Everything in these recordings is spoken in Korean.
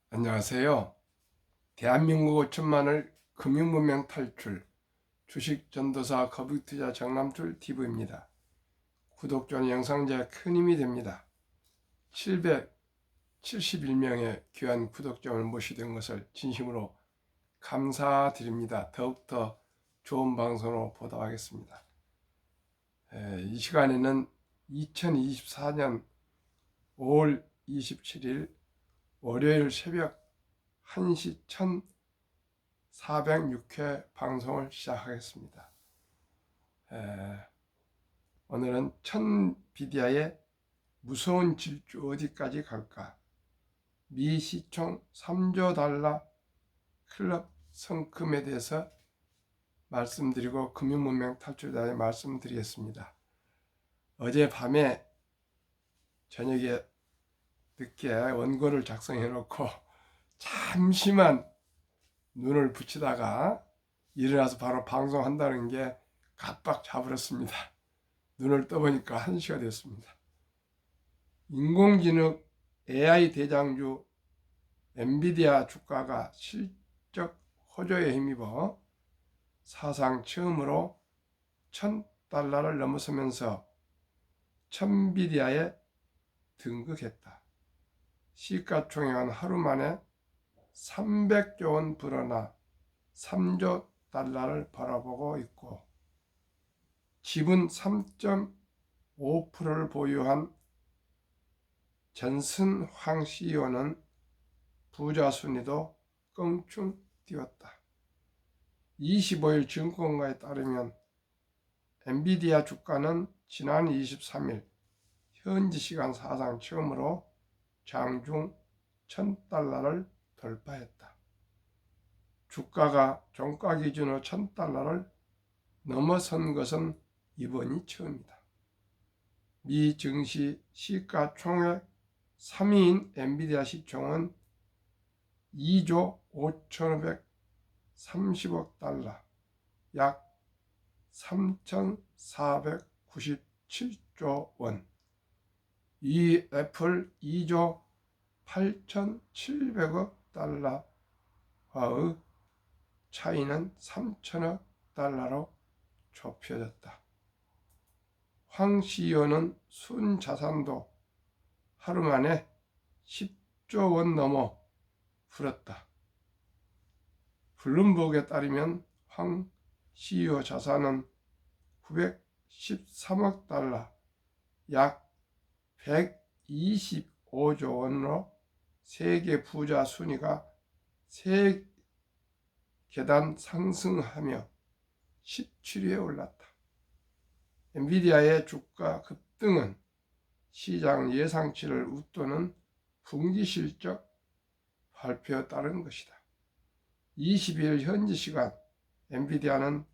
안녕하세요. 대한민국 5천만을 금융문명 탈출 주식 전도사 거북투자 정남출 TV입니다. 구독, 좋아요, 영상 제가 큰 힘이 됩니다. 771명의 귀한 구독자를 모시게 된 것을 진심으로 감사드립니다. 더욱더 좋은 방송으로 보도하겠습니다. 이 시간에는 2024년 5월 27일 월요일 새벽 1시 1406회 방송을 시작하겠습니다. 오늘은 천비디아의 무서운 질주 어디까지 갈까? 미 시총 3조 달러 클럽 성금에 대해서 말씀드리고 금융문명 탈출에 대해 말씀드리겠습니다. 어젯밤에 저녁에 늦게 원고를 작성해 놓고 잠시만 눈을 붙이다가 일어나서 바로 방송한다는 게 깜빡 잡으렸습니다. 눈을 떠보니까 1시가 됐습니다. 인공지능 AI 대장주 엔비디아 주가가 실적 호조에 힘입어 사상 처음으로 $1,000를 넘어서면서 천비디아에 등극했다. 시가총액은 하루 만에 300조 원 불어나 3조 달러를 바라보고 있고, 지분 3.5%를 보유한 전슨 황 CEO는 부자 순위도 껑충 뛰었다. 25일 증권가에 따르면 엔비디아 주가는 지난 23일 현지 시간 사상 처음으로 장중 $1,000를 돌파했다. 주가가 종가 기준으로 $1,000를 넘어선 것은 이번이 처음이다. 미 증시 시가총액 3위인 엔비디아 시총은 2조 5,530억 달러, 약 3,497조 원, 이 애플 2조 8,700억 달러와의 차이는 3천억 달러로 좁혀졌다. 황 CEO는 순자산도 하루 만에 10조 원 넘어 불었다. 블룸버그에 따르면 황 CEO 자산은 913억 달러, 약 125조 원으로 세계 부자 순위가 3계단 상승하며 17위에 올랐다. 엔비디아의 주가 급등은 시장 예상치를 웃도는 분기 실적 발표에 따른 것이다. 22일 현지 시간 엔비디아는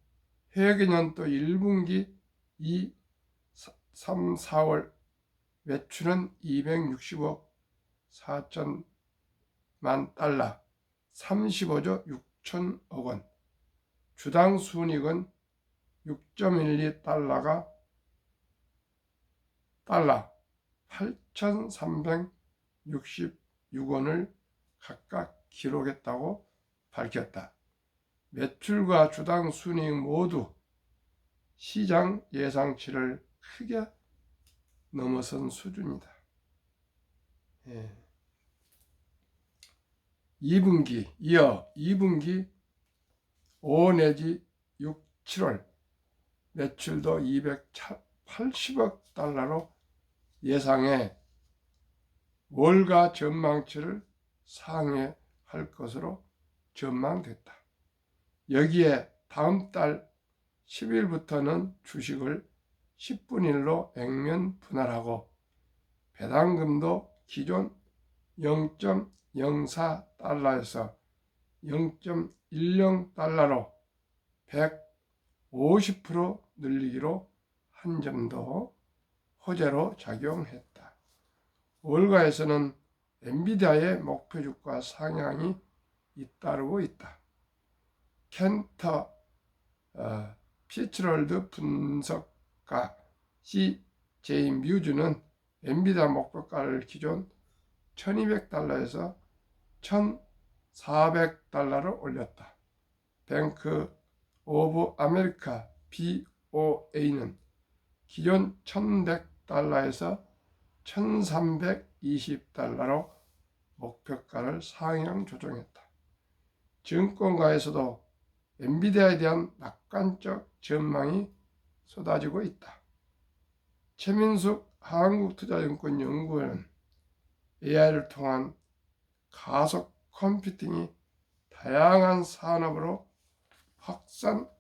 회계년도 1분기 3, 4월 매출은 260억 4천만 달러, 35조 6천억 원, 주당 순이익은 6.12달러 8,366원을 각각 기록했다고 밝혔다. 매출과 주당 순이익 모두 시장 예상치를 크게 넘어선 수준이다. 2분기 5 내지 6, 7월 매출도 280억 달러로 예상해 월가 전망치를 상회할 것으로 전망됐다. 여기에 다음 달 10일부터는 주식을 10분 1로 액면 분할하고 배당금도 기존 0.04달러에서 0.10달러로 150% 늘리기로 한 점도 호재로 작용했다. 월가에서는 엔비디아의 목표 주가 상향이 잇따르고 있다. 켄터 피츠럴드 분석가 CJ 뮤즈는 엔비디아 목표가를 기존 $1,200에서 $1,400를 올렸다. 뱅크 오브 아메리카 BOA는 기존 $1,100에서 $1,320로 목표가를 상향 조정했다. 증권가에서도 엔비디아에 대한 낙관적 전망이 쏟아지고 있다. 최민숙 한국투자증권연구원은 AI를 통한 가속 컴퓨팅이 다양한 산업으로 확산될수록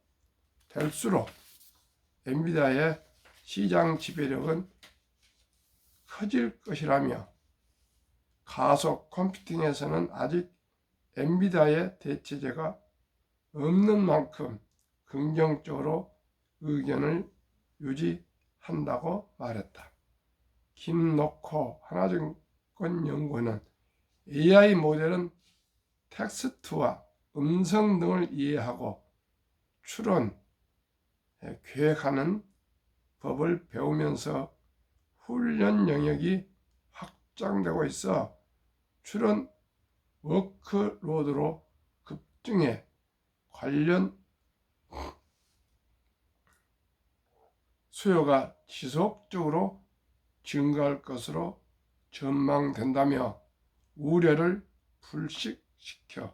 엔비디아의 시장 지배력은 커질 것이라며 가속 컴퓨팅에서는 아직 엔비디아의 대체제가 없는 만큼 긍정적으로 의견을 유지한다고 말했다. 김노코 하나증권연구원은 AI 모델은 텍스트와 음성 등을 이해하고 추론, 계획하는 법을 배우면서 훈련 영역이 확장되고 있어 추론 워크로드로 급증해 관련 수요가 지속적으로 증가할 것으로 전망된다며 우려를 불식시켜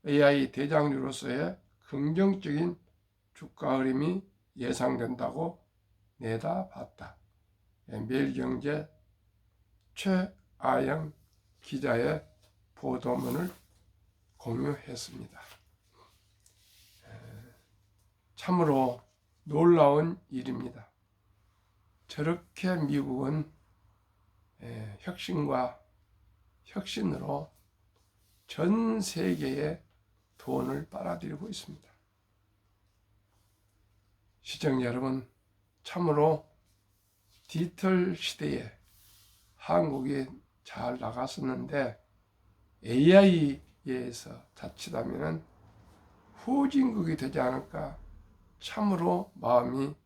AI 대장주로서의 긍정적인 주가 흐름이 예상된다고 내다봤다. 매일경제 최아영 기자의 보도문을 공유했습니다. 참으로 놀라운 일입니다. 저렇게 미국은 혁신과 혁신으로 전 세계에 돈을 빨아들이고 있습니다. 시청자 여러분, 참으로 디지털 시대에 한국이 잘 나갔었는데 AI에서 자칫하면 후진국이 되지 않을까 참으로 마음이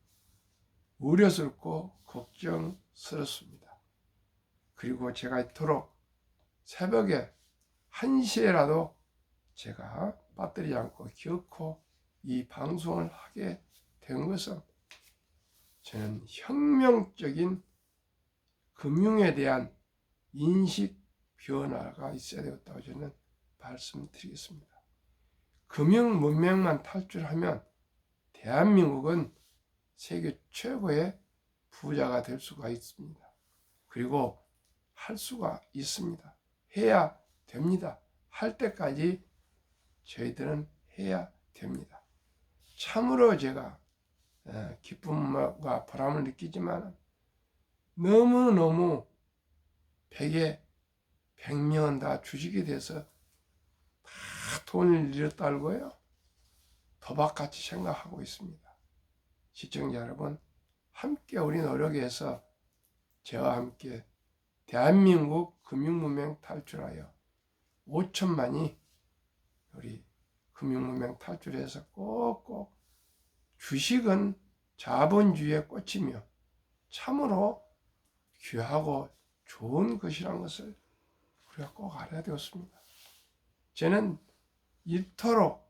우려스럽고 걱정스럽습니다. 그리고 제가 이토록 새벽에 1시에라도 제가 빠뜨리지 않고 기어코 이 방송을 하게 된 것은 저는 혁명적인 금융에 대한 인식 변화가 있어야 되겠다고 저는 말씀드리겠습니다. 금융 문명만 탈출하면 대한민국은 세계 최고의 부자가 될 수가 있습니다. 그리고 할 수가 있습니다. 해야 됩니다. 할 때까지 저희들은 해야 됩니다. 참으로 제가 기쁨과 보람을 느끼지만 너무너무 100에 100명은 다 주식이 돼서 다 돈을 잃었다 알고요. 도박같이 생각하고 있습니다. 시청자 여러분, 함께 우리 노력해서 저와 함께 대한민국 금융문명 탈출하여 5천만이 우리 금융문명 탈출해서 꼭꼭 주식은 자본주의에 꽂히며 참으로 귀하고 좋은 것이란 것을 우리가 꼭 알아야 되었습니다. 저는 이토록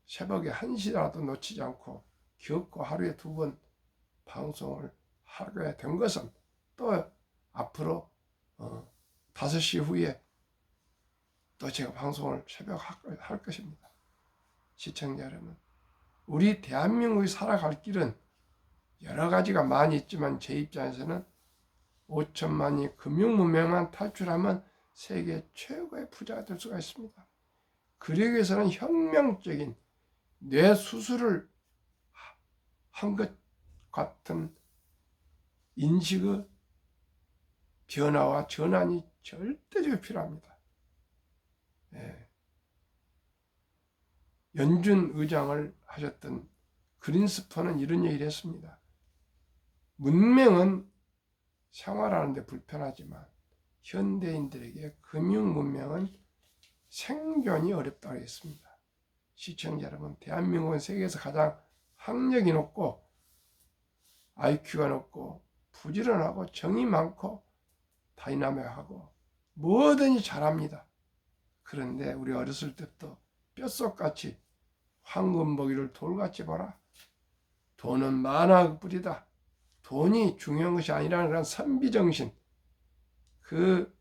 새벽에 1시라도 놓치지 않고 기어코 하루에 2번 방송을 하게 된 것은 또 앞으로 5시 후에 또 제가 방송을 새벽 할 것입니다. 시청자 여러분, 우리 대한민국이 살아갈 길은 여러 가지가 많이 있지만 제 입장에서는 5천만이 금융문명만 탈출하면 세계 최고의 부자가 될 수가 있습니다. 그러기 위해서는 혁명적인 뇌 수술을 한 것 같은 인식의 변화와 전환이 절대적으로 필요합니다. 연준 의장을 하셨던 그린스펀은 이런 얘기를 했습니다. 문명은 생활하는데 불편하지만 현대인들에게 금융문명은 생존이 어렵다고 했습니다. 시청자 여러분, 대한민국은 세계에서 가장 학력이 높고 IQ가 높고 부지런하고 정이 많고 다이나믹하고 뭐든지 잘합니다. 그런데 우리 어렸을 때부터 뼛속같이 황금 보기를 돌같이 봐라. 돈은 만화 뿌리다. 돈이 중요한 것이 아니라는 그런 선비정신. 그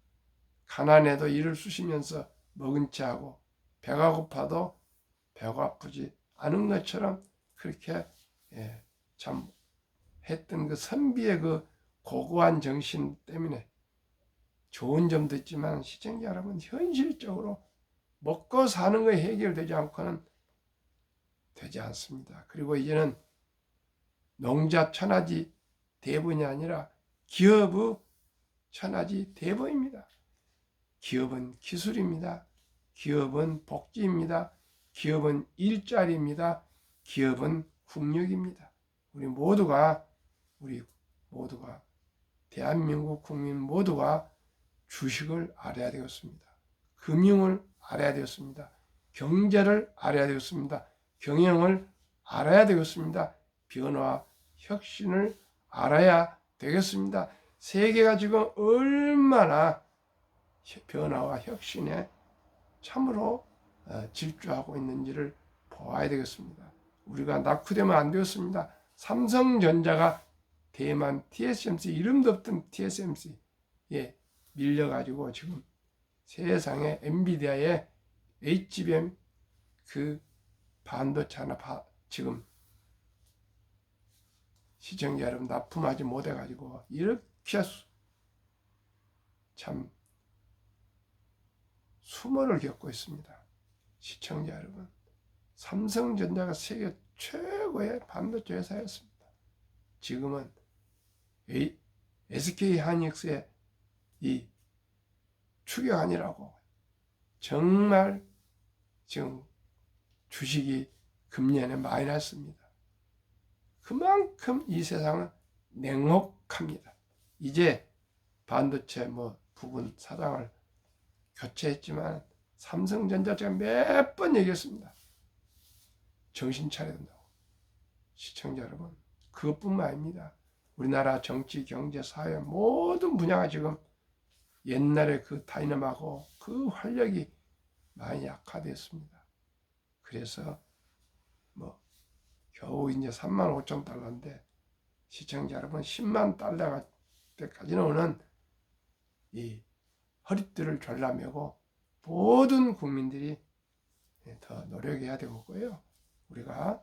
가난해도 이를 쑤시면서 먹은 채 하고 배가 고파도 배가 아프지 않은 것처럼 그렇게 참 했던 그 선비의 그 고고한 정신 때문에 좋은 점도 있지만 시청자 여러분, 현실적으로 먹고 사는 것이 해결되지 않고는 되지 않습니다. 그리고 이제는 농자 천하지 대본이 아니라 기업의 천하지 대본입니다. 기업은 기술입니다. 기업은 복지입니다. 기업은 일자리입니다. 기업은 국력입니다. 우리 모두가 대한민국 국민 모두가 주식을 알아야 되겠습니다. 금융을 알아야 되겠습니다. 경제를 알아야 되겠습니다. 경영을 알아야 되겠습니다. 변화와 혁신을 알아야 되겠습니다. 세계가 지금 얼마나 변화와 혁신에 참으로 질주하고 있는지를 보아야 되겠습니다. 우리가 낙후되면 안 되었습니다. 삼성전자가 대만 TSMC, 이름도 없던 TSMC에 밀려가지고 지금 세상에 엔비디아의 HBM 그 반도체 하나 지금 시청자 여러분 납품하지 못해가지고 이렇게 참 수모를 겪고 있습니다. 시청자 여러분, 삼성전자가 세계 최고의 반도체 회사였습니다. 지금은 SK하이닉스의 이 추격안이라고 정말 지금 주식이 금년에 많이 났습니다. 그만큼 이 세상은 냉혹합니다. 이제 반도체 부분 사장을 교체했지만 삼성전자 제가 몇 번 얘기했습니다. 정신 차려야 된다고. 시청자 여러분, 그것뿐만 아닙니다. 우리나라 정치, 경제, 사회 모든 분야가 지금 옛날에 그 다이너마고 그 활력이 많이 약화됐습니다. 그래서 겨우 이제 35,000달러인데 시청자 여러분 10만 달러가 때까지는 오는 이 허리띠를 졸라매고 모든 국민들이 더 노력해야 되고요. 우리가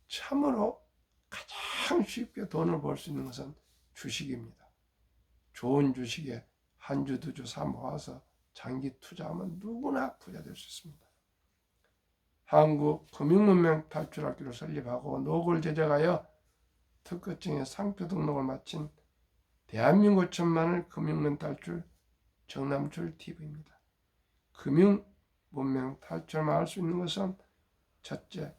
참으로 가장 쉽게 돈을 벌 수 있는 것은 주식입니다. 좋은 주식에 한 주, 두 주 사 모아서 장기 투자하면 누구나 부자 될 수 있습니다. 한국 금융문명 탈출학교를 설립하고 노골 제작하여 특허청에 상표 등록을 마친 대한민국 천만을 금융문 탈출 정남출 TV입니다. 금융문명 탈출만 할 수 있는 것은 첫째,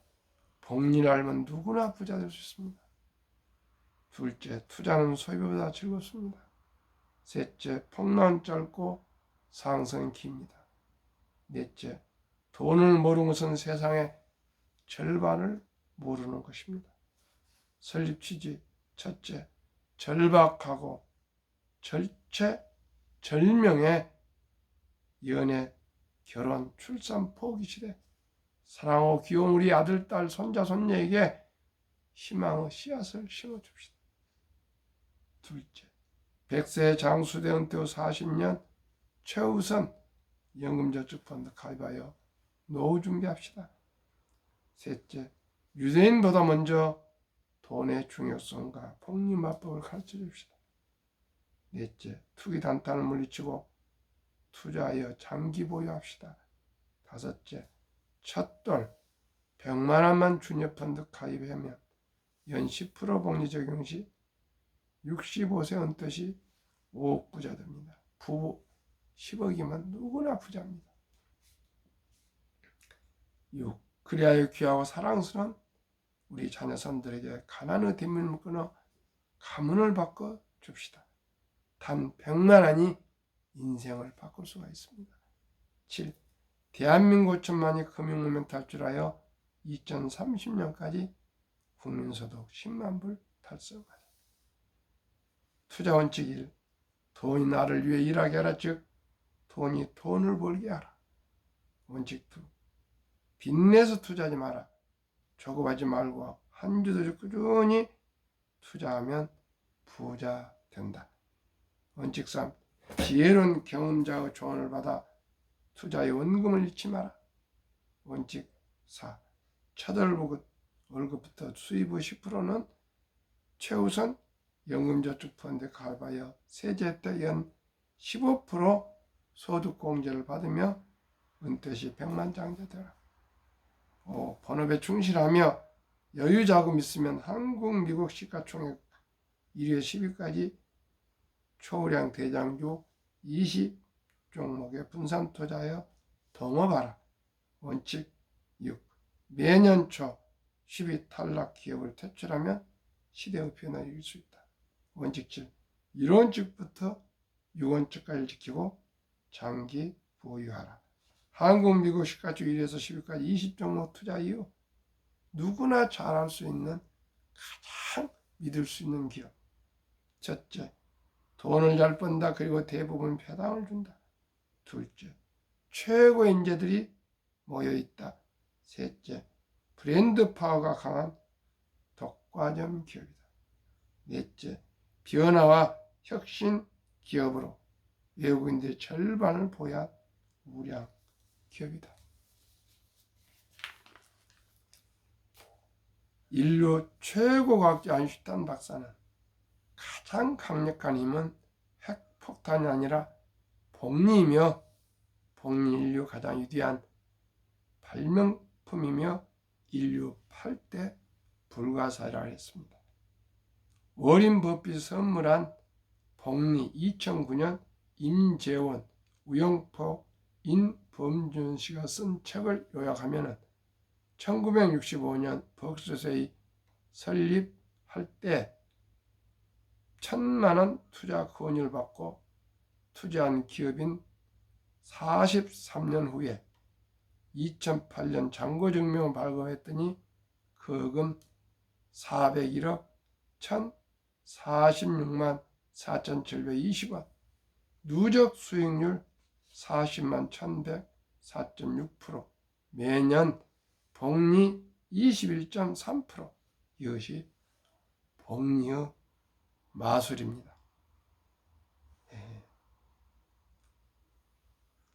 복리를 알면 누구나 부자 될 수 있습니다. 둘째, 투자는 소비보다 즐겁습니다. 셋째, 폭락은 짧고 상승은 깁니다. 넷째, 돈을 모르는 것은 세상의 절반을 모르는 것입니다. 설립 취지 첫째, 절박하고 절명의 연애, 결혼, 출산, 포기 시대, 사랑하고 귀여운 우리 아들, 딸, 손자, 손녀에게 희망의 씨앗을 심어줍시다. 둘째, 100세 장수대 은퇴 후 40년 최우선 연금저축펀드 가입하여 노후 준비합시다. 셋째, 유대인보다 먼저 돈의 중요성과 복리마법을 가르쳐 줍시다. 넷째, 투기 단탄을 물리치고 투자하여 장기 보유합시다. 다섯째, 첫돌 100만 원만 주녀펀드 가입하면 연 10% 복리 적용 시 65세 은퇴 시 5억 부자 됩니다. 부부 10억이면 누구나 부자입니다. 6. 그리하여 귀하고 사랑스러운 우리 자녀선들에게 가난의 대문을 끊어 가문을 바꿔 줍시다. 단 100만 원이 인생을 바꿀 수가 있습니다. 7. 대한민국 천만이 금융문명 탈출하여 2030년까지 국민소득 10만 불 달성하자. 투자 원칙 1. 돈이 나를 위해 일하게 하라. 즉 돈이 돈을 벌게 하라. 원칙 2. 빚내서 투자하지 마라. 조급하지 말고 한 주도 꾸준히 투자하면 부자 된다. 원칙 3. 지혜로운 경험자의 조언을 받아 투자의 원금을 잃지 마라. 원칙 4. 첫 월급부터 수입의 10%는 최우선 연금저축펀드에 가입하여 세제 혜택 연 15% 소득공제를 받으며 은퇴 시 백만장자 되라. 본업에 충실하며 여유자금 있으면 한국, 미국 시가총액 1위에 10위까지 초우량 대장주 20종목에 분산 투자하여 동업하라. 원칙 6. 매년 초 10위 탈락 기업을 퇴출하면 시대의 변화를 이길 수 있다. 원칙 7. 1원칙부터 6원칙까지 지키고 장기 보유하라. 한국, 미국 시가총 1위에서 10위까지 20종목 투자 이후 누구나 잘할 수 있는 가장 믿을 수 있는 기업. 첫째, 돈을 잘 번다. 그리고 대부분 배당을 준다. 둘째, 최고의 인재들이 모여있다. 셋째, 브랜드 파워가 강한 독과점 기업이다. 넷째, 변화와 혁신 기업으로 외국인들의 절반을 보유한 우량 기업이다. 인류 최고 과학자 아인슈타인 박사는 가장 강력한 힘은 핵폭탄이 아니라 복리이며 복리 인류 가장 위대한 발명품이며 인류 8대 불가사리라 했습니다. 워린 버핏이 선물한 복리 2009년 임재원, 우영포, 인범준 씨가 쓴 책을 요약하면 1965년 벅스세이 설립할 때 1,000만원 투자 권유를 받고 투자한 기업인 43년 후에 2008년 잔고증명을 발급했더니 거금 401억 1,046만 4,720원, 누적 수익률 40만 1,100 4.6%, 매년 복리 21.3%. 이것이 복리의 마술입니다.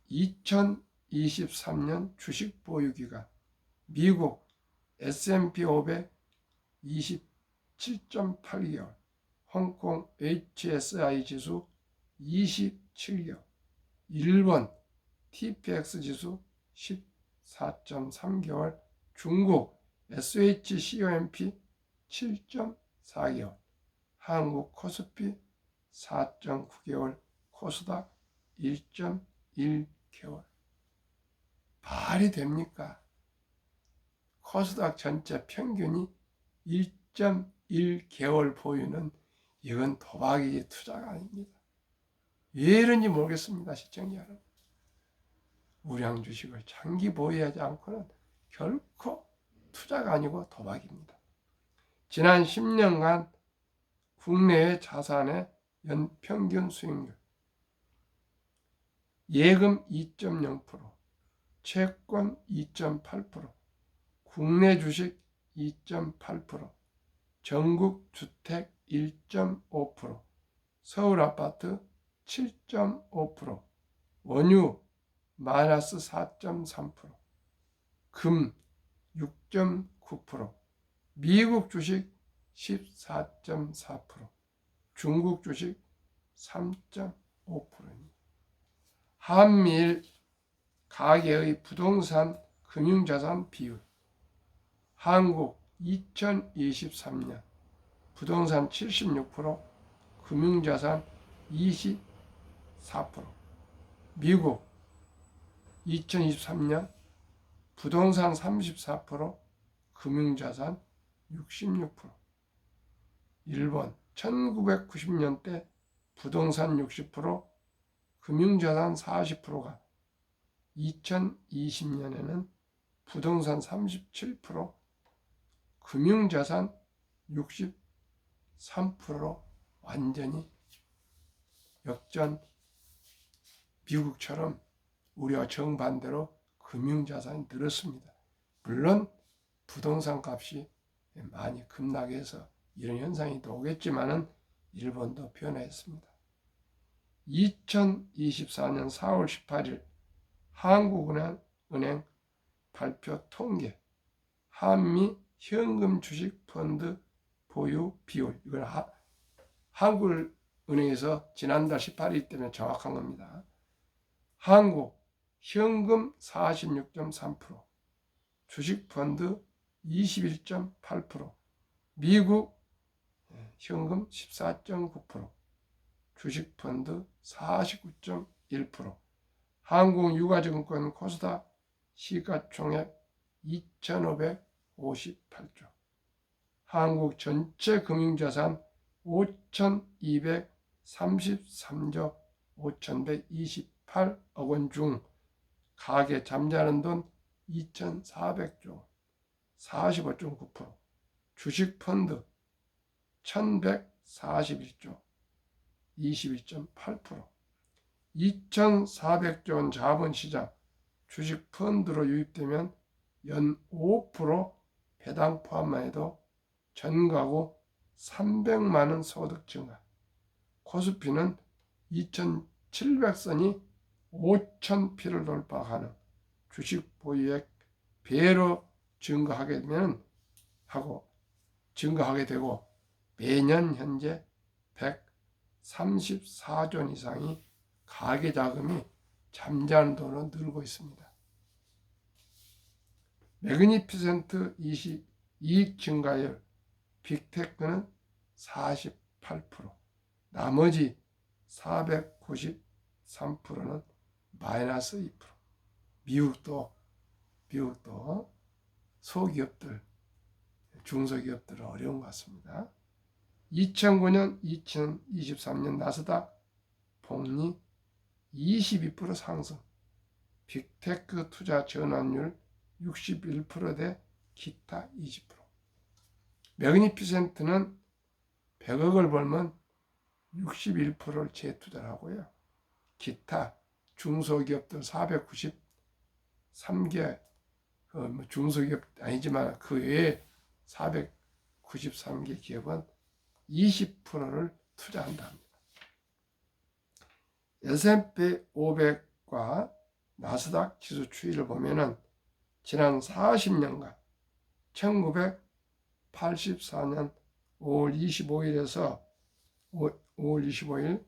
2023년 주식 보유기간 미국 S&P 500 27.8개월, 홍콩 HSI 지수 27개월, 일본 TPX 지수 14.3개월, 중국 SHCOMP 7.4개월, 한국 코스피 4.9개월, 코스닥 1.1개월. 말이 됩니까? 코스닥 전체 평균이 1.1개월 보유는 이건 도박이지 투자가 아닙니다. 왜 이런지 모르겠습니다. 시청자 여러분. 우량 주식을 장기 보유하지 않고는 결코 투자가 아니고 도박입니다. 지난 10년간 국내외 자산의 연평균 수익률, 예금 2.0%, 채권 2.8%, 국내 주식 2.8%, 전국 주택 1.5%, 서울 아파트 7.5%, 원유 마이너스 4.3%, 금 6.9%, 미국 주식 14.4%, 중국 주식 3.5%입니다. 한미일 가계의 부동산 금융자산 비율, 한국 2023년 부동산 76%, 금융자산 24%, 미국 2023년 부동산 34%, 금융자산 66%, 일본 1990년대 부동산 60%, 금융자산 40%가 2020년에는 부동산 37%, 금융자산 63%로 완전히 역전. 미국처럼 우리와 정반대로 금융자산이 늘었습니다. 물론 부동산 값이 많이 급락해서 이런 현상이 또 오겠지만은 일본도 변화했습니다. 2024년 4월 18일 한국은행 발표 통계 한미 현금 주식 펀드 보유 비율, 이걸 한국은행에서 지난달 18일 때문에 정확한 겁니다. 한국 현금 46.3%, 주식 펀드 21.8%, 미국 현금 14.9%, 주식 펀드 49.1%, 한국 유가증권 코스닥 시가총액 2,558조, 한국 전체 금융자산 5,233조 5,128억 원 중 가계 잠자는 돈 2,400조 45.9%, 주식 펀드 1,141조 21.8%, 2,400조 원 자본시장 주식 펀드로 유입되면 연 5% 배당 포함만 해도 전 가구 300만 원 소득 증가, 코스피는 2,700선이 5,000피를 돌파 가능, 주식 보유액 배로 증가하게 되고 매년 현재 134조 원 이상이 가계 자금이 잠자는 돈으로 늘고 있습니다. 매그니피센트 20 이익 증가율 빅테크는 48%, 나머지 493%는 마이너스 2%. 미국도 소기업들, 중소기업들은 어려운 것 같습니다. 2009년, 2023년 나스닥 복리 22% 상승, 빅테크 투자 전환율 61%대 기타 20%. 매그니피센트는 100억을 벌면 61%를 재투자를 하고요. 기타 중소기업들 493개, 중소기업 아니지만 그 외에 493개 기업은 20%를 투자한다 합니다. S&P 500과 나스닥 지수 추이를 보면은 지난 40년간 1984년 5월 25일에서 5월 25일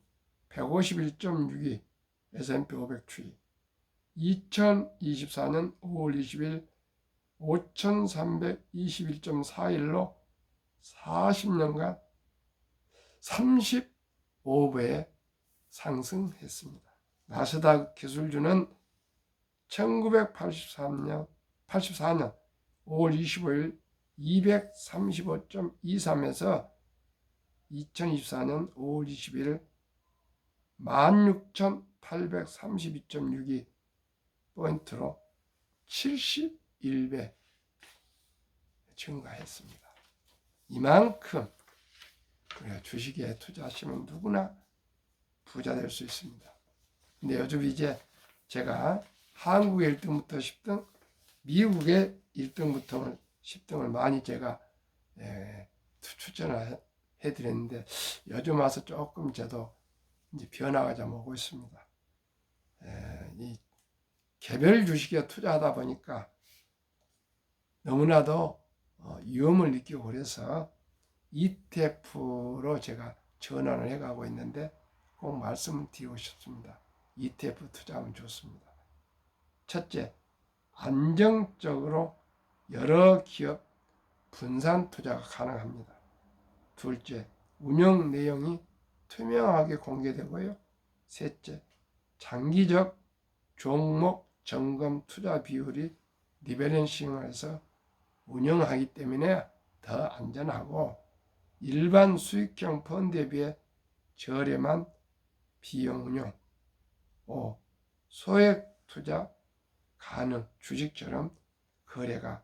151.62 S&P 500 추이, 2024년 5월 20일 5321.41로 40년간 35배에 상승했습니다. 나스닥 기술주는 1984년 5월 25일 235.23에서 2024년 5월 21일 16,832.62 포인트로 71배 증가했습니다. 이만큼 우리가 주식에 투자하시면 누구나 부자 될 수 있습니다. 근데 요즘 이제 제가 한국의 1등부터 10등, 미국의 1등부터 10등을 많이 제가 추천을 해드렸는데 요즘 와서 조금 저도 이제 변화가 좀 오고 있습니다. 이 개별 주식에 투자하다 보니까 너무나도 위험을 느끼고 그래서 ETF로 제가 전환을 해가고 있는데 꼭 말씀을 드리고 싶습니다. ETF 투자하면 좋습니다. 첫째, 안정적으로 여러 기업 분산 투자가 가능합니다. 둘째, 운영 내용이 투명하게 공개되고요. 셋째, 장기적 종목 점검 투자 비율이 리밸런싱을 해서 운영하기 때문에 더 안전하고 일반 수익형 펀드에 비해 저렴한 비용 운용. 5. 소액 투자 가능, 주식처럼 거래가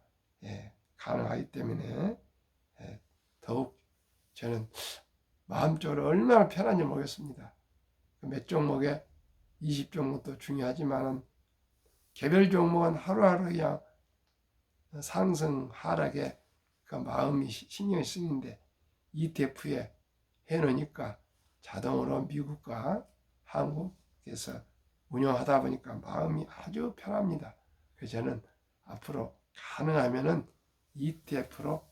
가능하기 때문에 더욱 저는 마음적으로 얼마나 편한지 모르겠습니다. 몇 종목에 20종목도 중요하지만 개별 종목은 하루하루 그냥 상승 하락에 그 마음이 신경이 쓰이는데 ETF에 해놓으니까 자동으로 미국과 한국에서 운영하다 보니까 마음이 아주 편합니다. 그래서 저는 앞으로 가능하면은 ETF로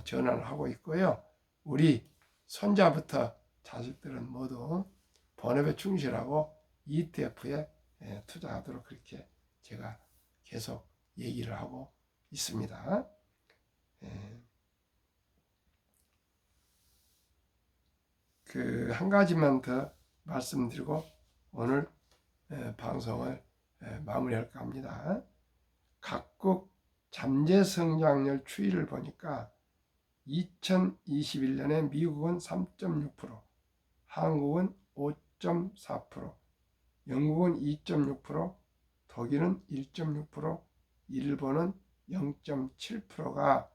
전환을 하고 있고요. 우리 손자부터 자식들은 모두 본업에 충실하고 ETF에 투자하도록 그렇게 제가 계속 얘기를 하고 있습니다. 그 한 가지만 더 말씀드리고 오늘 방송을 마무리할까 합니다. 각국 잠재 성장률 추이를 보니까 2021년에 미국은 3.6%, 한국은 5.4%, 영국은 2.6%, 독일은 1.6%, 일본은 0.7%가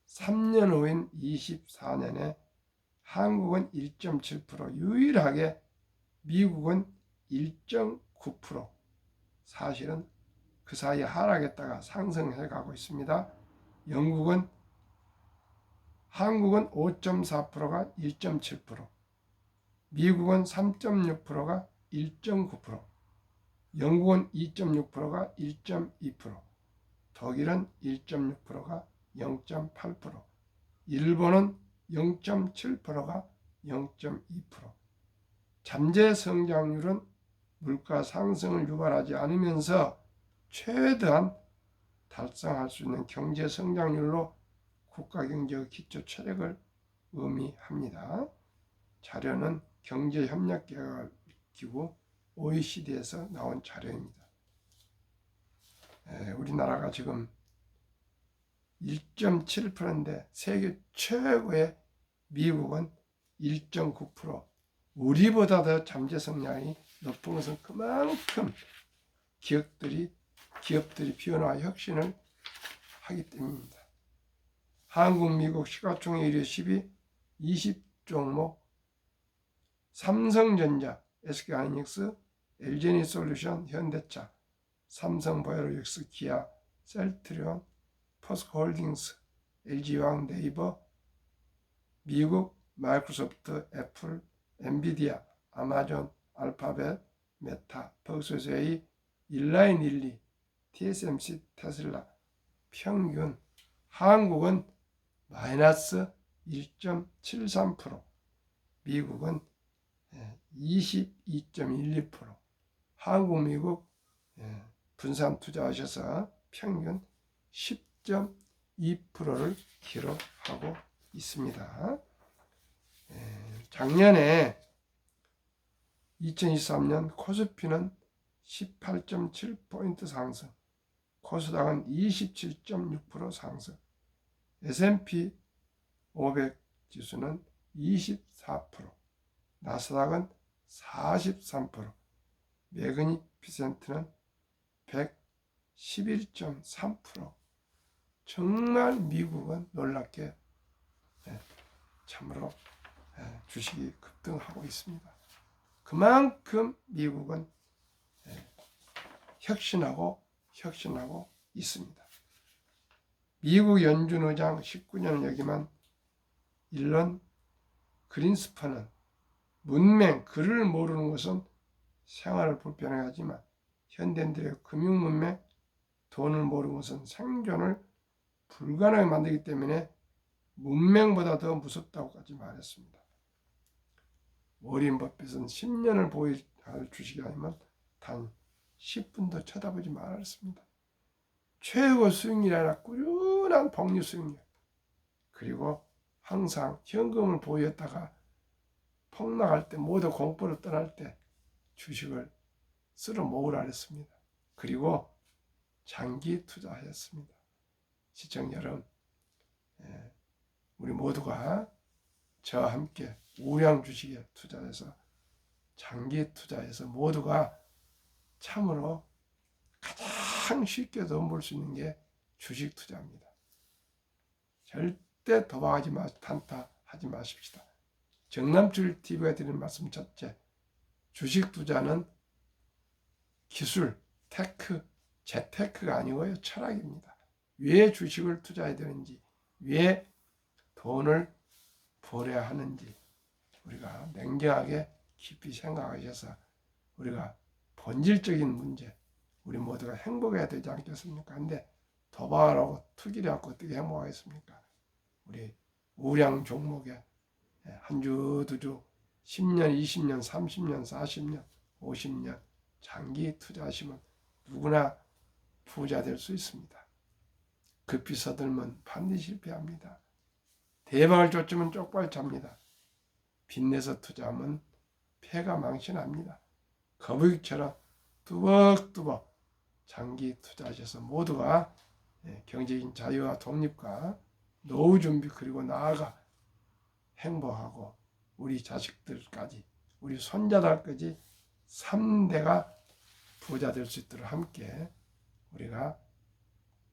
3년 후인 24년에 한국은 1.7%, 유일하게 미국은 1.9%, 사실은 그 사이에 하락했다가 상승해 가고 있습니다. 한국은 5.4%가 1.7%, 미국은 3.6%가 1.9%, 영국은 2.6%가 1.2%, 독일은 1.6%가 0.8%, 일본은 0.7%가 0.2%. 잠재 성장률은 물가 상승을 유발하지 않으면서 최대한 달성할 수 있는 경제 성장률로 국가경제 기초체력을 의미합니다. 자료는 경제협력기구 OECD에서 나온 자료입니다. 우리나라가 지금 1.7%인데 세계 최고의 미국은 1.9%, 우리보다 더 잠재 성장이 높은 것은 그만큼 기업들이 변화 혁신을 하기 때문입니다. 한국, 미국 시가총액 1위 20종목 삼성전자, SK하이닉스, LG에너지솔루션, 현대차, 삼성바이오로직스, 기아, 셀트리온, 포스코홀딩스, LG화학, 네이버, 미국 마이크로소프트, 애플, 엔비디아, 아마존, 알파벳, 메타, 버크셔일, 일라인, TSMC, 테슬라, 평균 한국은 마이너스 1.73%, 미국은 22.12%, 한국, 미국 분산 투자하셔서 평균 10.2%를 기록하고 있습니다. 작년에 2023년 코스피는 18.7포인트 상승, 코스닥은 27.6% 상승, S&P 500 지수는 24%, 나스닥은 43%, 매그니피센트는 111.3%. 정말 미국은 놀랍게 참으로 주식이 급등하고 있습니다. 그만큼 미국은 혁신하고 있습니다. 미국 연준 의장 19년을 여기만 일론 그린스판은 문맹, 글을 모르는 것은 생활을 불편하게 하지만 현대인들의 금융문맹, 돈을 모르는 것은 생존을 불가능하게 만들기 때문에 문맹보다 더 무섭다고까지 말했습니다. 워린 버핏은 10년을 보유할 주식이 아니면 단 10분도 쳐다보지 말았습니다. 최고 수익률이 아니라 꾸준한 복리 수익률, 그리고 항상 현금을 보유했다가 폭락할 때 모두 공포를 떠날 때 주식을 쓸어 모으라 했습니다. 그리고 장기 투자하였습니다. 시청자 여러분, 우리 모두가 저와 함께 우량 주식에 투자해서 장기 투자해서 모두가 참으로 가장 쉽게 돈 벌 수 있는 게 주식 투자입니다. 절대 도박하지 탄타하지 마십시다. 정남출 TV가 드리는 말씀 첫째, 주식 투자는 기술, 테크, 재테크가 아니고요. 철학입니다. 왜 주식을 투자해야 되는지, 왜 돈을 벌어야 하는지 우리가 냉정하게 깊이 생각하셔서 우리가 본질적인 문제, 우리 모두가 행복해야 되지 않겠습니까? 근데 도박을 하고 투기를 하고 어떻게 행복하겠습니까? 우리 우량 종목에 한 주, 두 주, 10년, 20년, 30년, 40년, 50년 장기 투자하시면 누구나 부자 될 수 있습니다. 급히 서들면 반드시 실패합니다. 대박을 쫓으면 쪽발 찹니다. 빚내서 투자하면 패가 망신합니다. 거북이처럼 뚜벅뚜벅 장기 투자하셔서 모두가 경제적인 자유와 독립과 노후 준비 그리고 나아가 행복하고 우리 자식들까지 우리 손자들까지 3대가 부자 될 수 있도록 함께 우리가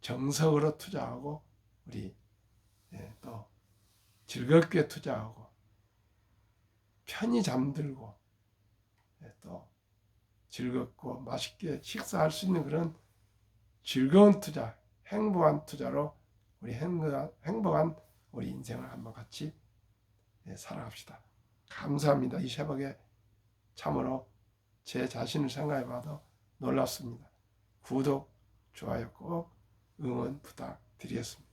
정석으로 투자하고 우리 또 즐겁게 투자하고 편히 잠들고 또 즐겁고 맛있게 식사할 수 있는 그런 즐거운 투자, 행복한 투자로 우리 행복한 우리 인생을 한번 같이 살아갑시다. 감사합니다. 이 새벽에 참으로 제 자신을 생각해봐도 놀랍습니다. 구독, 좋아요 꼭 응원 부탁드리겠습니다.